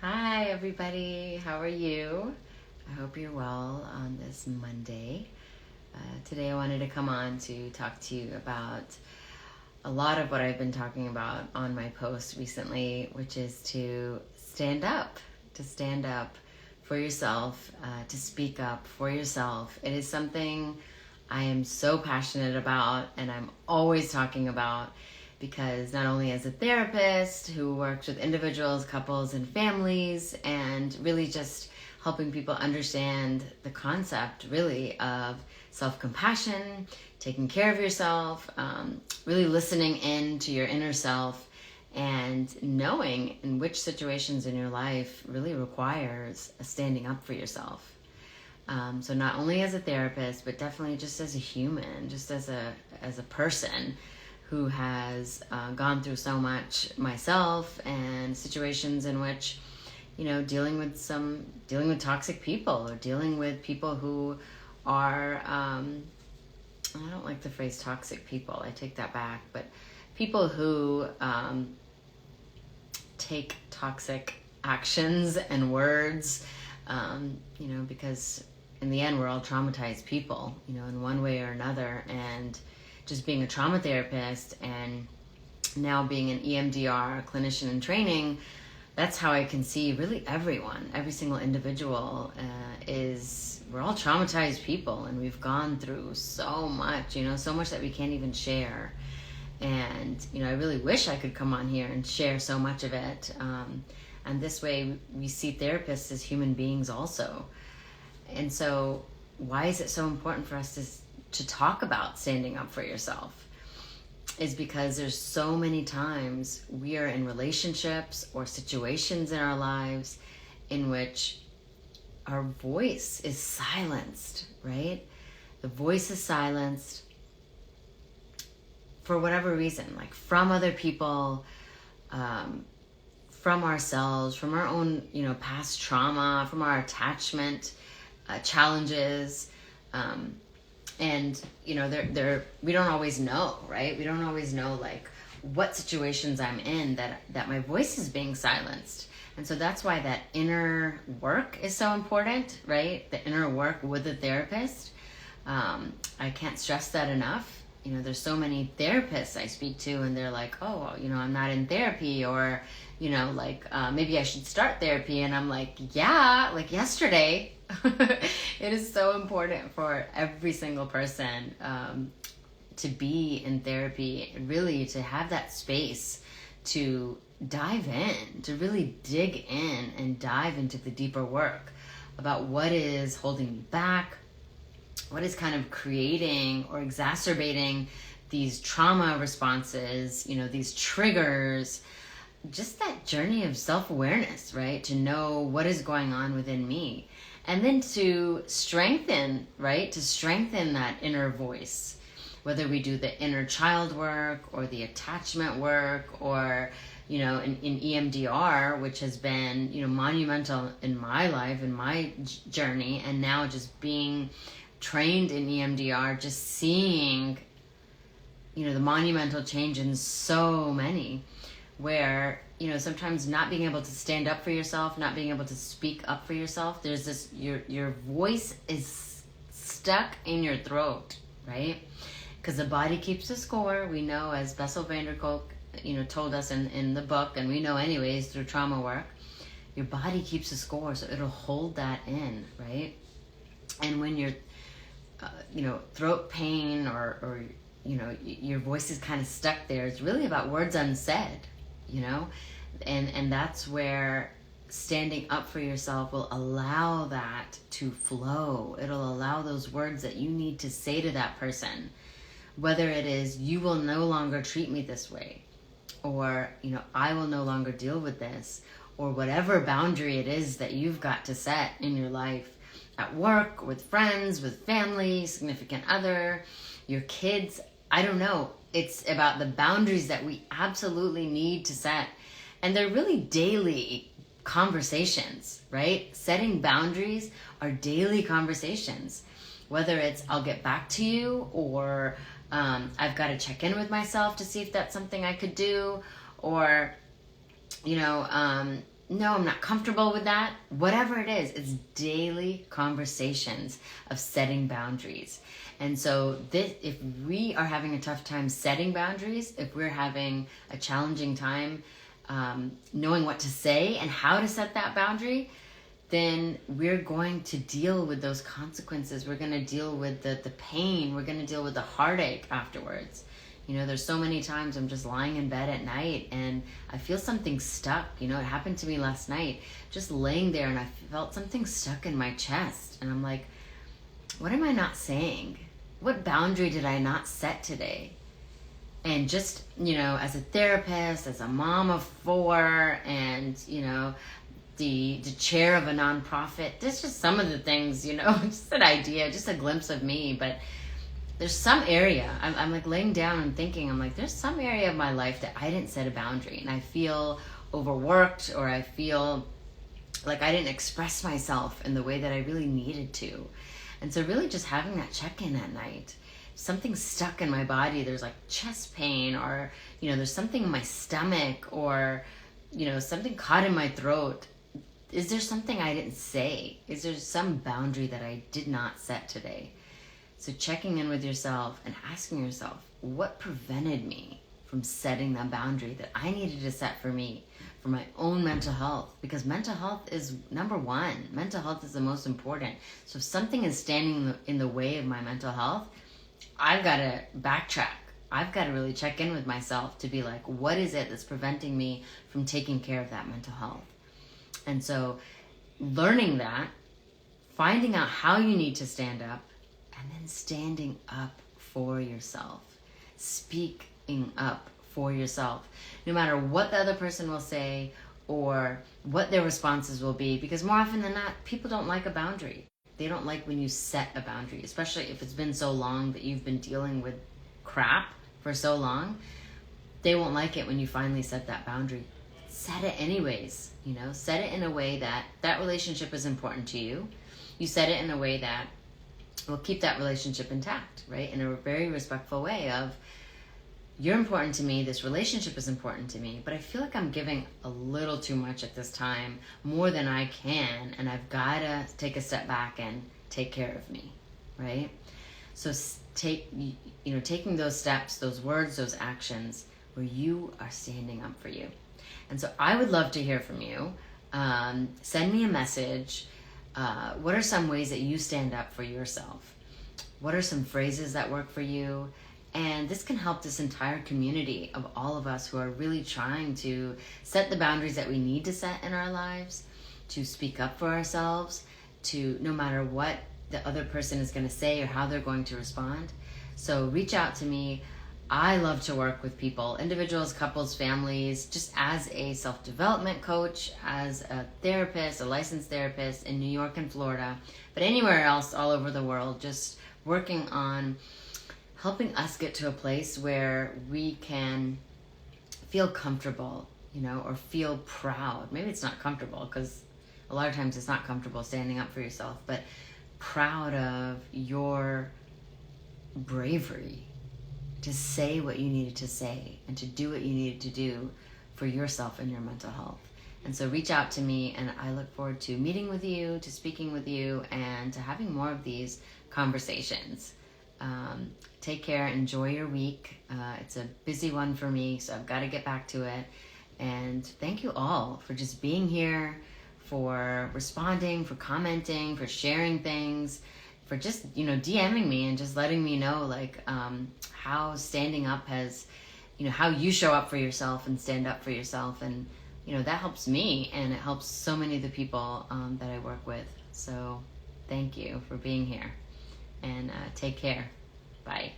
Hi, everybody. How are you? I hope you're well on this Monday. Today, I wanted to come on to talk to you about a lot of what I've been talking about on my post recently, which is to stand up for yourself, to speak up for yourself. It is something I am so passionate about and I'm always talking about because not only as a therapist who works with individuals, couples, and families, and really just helping people understand the concept really of self-compassion, taking care of yourself, really listening in to your inner self, and knowing in which situations in your life really requires a standing up for yourself. So not only as a therapist, but definitely just as a human, just as a person who has gone through so much myself, and situations in which, dealing with toxic people, or dealing with people who are, I don't like the phrase toxic people, I take that back, but people who take toxic actions and words, because in the end we're all traumatized people, in one way or another. And just being a trauma therapist and now being an EMDR clinician in training, that's how I can see really everyone, every single individual we're all traumatized people, and we've gone through so much, so much that we can't even share. And, I really wish I could come on here and share so much of it. And this way we see therapists as human beings also. And so why is it so important for us to talk about standing up for yourself? Is because there's so many times we are in relationships or situations in our lives in which our voice is silenced, right? The voice is silenced for whatever reason, like from other people, from ourselves, from our own, past trauma, from our attachment challenges. And we don't always know, right? We don't always know like what situations I'm in that my voice is being silenced. And so that's why that inner work is so important, right? The inner work with the therapist. I can't stress that enough. There's so many therapists I speak to and they're like, oh, I'm not in therapy, or, maybe I should start therapy. And I'm like, yeah, like yesterday. It is so important for every single person to be in therapy, really to have that space to dive in, to really dig in and dive into the deeper work about what is holding you back, what is kind of creating or exacerbating these trauma responses, these triggers, just that journey of self-awareness, right? To know what is going on within me. And then to strengthen, right? To strengthen that inner voice, whether we do the inner child work or the attachment work, or, in EMDR, which has been, monumental in my life, in my journey, and now just being trained in EMDR, just seeing, the monumental change in so many, where, sometimes not being able to stand up for yourself, not being able to speak up for yourself, there's this, your voice is stuck in your throat, right? Because the body keeps the score. We know, as Bessel van der Kolk, told us in the book, and we know anyways through trauma work, your body keeps a score, so it'll hold that in, right? And when you're, throat pain or your voice is kind of stuck there, it's really about words unsaid, and that's where standing up for yourself will allow that to flow. It'll allow those words that you need to say to that person, whether it is, you will no longer treat me this way, or, I will no longer deal with this, or whatever boundary it is that you've got to set in your life, at work, with friends, with family, significant other, your kids. I don't know. It's about the boundaries that we absolutely need to set. And they're really daily conversations, right? Setting boundaries are daily conversations. Whether it's, I'll get back to you, or I've got to check in with myself to see if that's something I could do, or, no, I'm not comfortable with that. Whatever it is, it's daily conversations of setting boundaries. And so if we are having a tough time setting boundaries, if we're having a challenging time knowing what to say and how to set that boundary, then we're going to deal with those consequences. We're going to deal with the pain. We're going to deal with the heartache afterwards. You know, there's so many times I'm just lying in bed at night and I feel something stuck. You know, it happened to me last night, just laying there, and I felt something stuck in my chest. And I'm like, what am I not saying? What boundary did I not set today? And just, you know, as a therapist, as a mom of 4, and, you know, the chair of a nonprofit, there's just some of the things, you know, just an idea, just a glimpse of me. But there's some area, I'm like laying down and thinking, I'm like, there's some area of my life that I didn't set a boundary, and I feel overworked, or I feel like I didn't express myself in the way that I really needed to. And so really just having that check-in at night, something stuck in my body, there's like chest pain, or, you know, there's something in my stomach, or, you know, something caught in my throat. Is there something I didn't say? Is there some boundary that I did not set today? So checking in with yourself and asking yourself, what prevented me from setting that boundary that I needed to set for me, for my own mental health? Because mental health is number one. Mental health is the most important. So if something is standing in the way of my mental health, I've got to backtrack. I've got to really check in with myself to be like, what is it that's preventing me from taking care of that mental health? And so learning that, finding out how you need to stand up, and then standing up for yourself, speaking up for yourself, no matter what the other person will say or what their responses will be, because more often than not, people don't like a boundary. They don't like when you set a boundary, especially if it's been so long that you've been dealing with crap for so long. They won't like it when you finally set that boundary. Set it anyways, you know, set it in a way that that relationship is important to you. You set it in a way that will keep that relationship intact, right? In a very respectful way of, you're important to me, this relationship is important to me, but I feel like I'm giving a little too much at this time, more than I can, and I've got to take a step back and take care of me, right? So taking those steps, those words, those actions, where you are standing up for you. And so I would love to hear from you. Send me a message. What are some ways that you stand up for yourself? What are some phrases that work for you? And this can help this entire community of all of us who are really trying to set the boundaries that we need to set in our lives, to speak up for ourselves, to no matter what the other person is going to say or how they're going to respond. So reach out to me. I love to work with people, individuals, couples, families, just as a self-development coach, as a therapist, a licensed therapist in New York and Florida, but anywhere else all over the world, just working on helping us get to a place where we can feel comfortable, you know, or feel proud. Maybe it's not comfortable, because a lot of times it's not comfortable standing up for yourself, but proud of your bravery to say what you needed to say and to do what you needed to do for yourself and your mental health. And so reach out to me, and I look forward to meeting with you, to speaking with you, and to having more of these conversations. Take care. Enjoy your week. It's a busy one for me, so I've got to get back to it. And thank you all for just being here, for responding, for commenting, for sharing things, for just, you know, DMing me and just letting me know, like, how standing up has, you know, how you show up for yourself and stand up for yourself. And, you know, that helps me, and it helps so many of the people that I work with. So thank you for being here, and take care. Bye.